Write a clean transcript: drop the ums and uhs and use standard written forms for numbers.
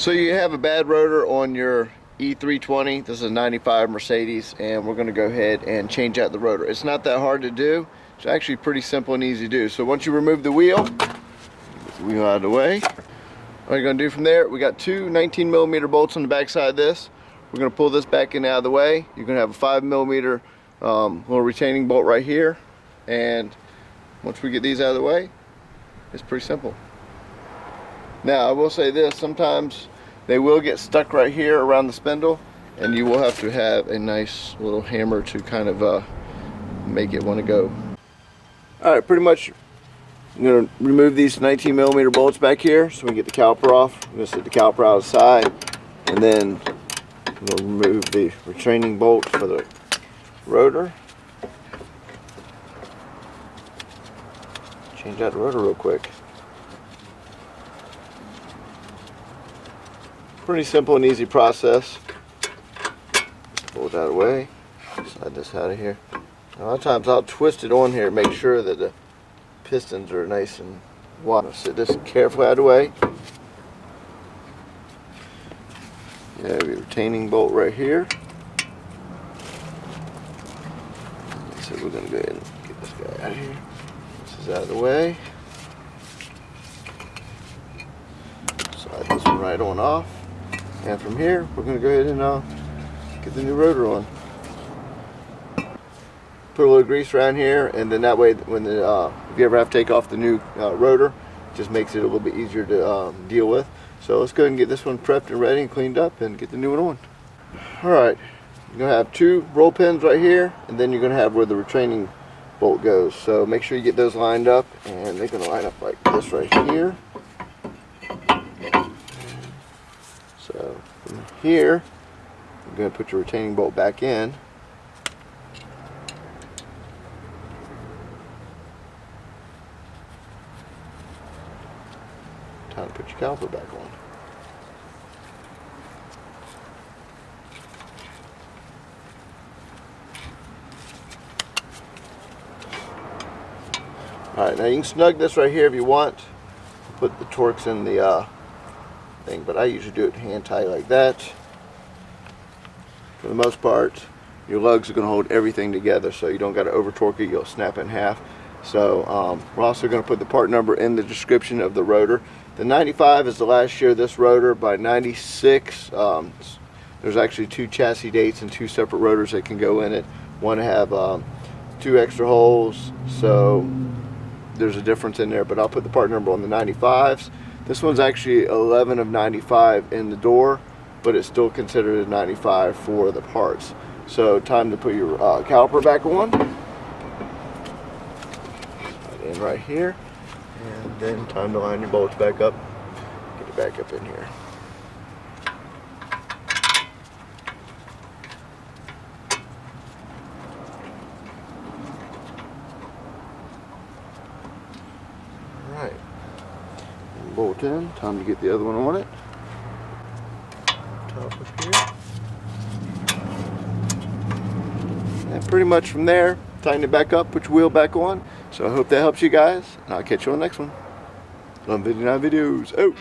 So you have a bad rotor on your e320. This is a 95 Mercedes, and we're going to go ahead and change out the rotor. It's not that hard to do. It's actually pretty simple and easy to do. So once you remove the wheel, get the wheel out of the way. What you're going to do from there, we got two 19mm bolts on the back side of this. We're going to pull this back in out of the way. You're going to have a 5mm little retaining bolt right here. And once we get these out of the way, it's pretty simple. Now I will say this, sometimes they will get stuck right here around the spindle, and you will have to have a nice little hammer to kind of make it want to go. Alright, pretty much I'm going to remove these 19mm bolts back here so we can get the caliper off. I'm going to set the caliper out of the side, and then we'll remove the retaining bolt for the rotor. Change out the rotor real quick. Pretty simple and easy process. Pull it out of the way. Slide this out of here. A lot of times I'll twist it on here to make sure that the pistons are nice and wide. Set this carefully out of the way. You have your retaining bolt right here. So we're going to go ahead and get this guy out of here. This is out of the way. Slide this one right on off. And from here, we're going to go ahead and get the new rotor on. Put a little grease around here, and then that way, when if you ever have to take off the new rotor, it just makes it a little bit easier to deal with. So let's go ahead and get this one prepped and ready and cleaned up and get the new one on. Alright, you're going to have two roll pins right here, and then you're going to have where the retaining bolt goes. So make sure you get those lined up, and they're going to line up like this right here. So from here, you're going to put your retaining bolt back in. Time to put your caliper back on. Alright, now you can snug this right here if you want. Put the Torx in the thing, but I usually do it hand tight like that. For the most part, your lugs are going to hold everything together, so you don't got to over torque it, you'll snap it in half. So we're also going to put the part number in the description of the rotor. The 95 is the last year of this rotor. By 96, there's actually two chassis dates and two separate rotors that can go in it. One have two extra holes, so there's a difference in there, but I'll put the part number on the 95s. This one's actually 11 of 95 in the door, but it's still considered a 95 for the parts. So time to put your caliper back on. Slide in right here, and then time to line your bolts back up. Get it back up in here. Alright. Bolt in. Time to get the other one on it. Top up here. And pretty much from there, tighten it back up, put your wheel back on. So I hope that helps you guys, and I'll catch you on the next one. Love 59 videos. Out.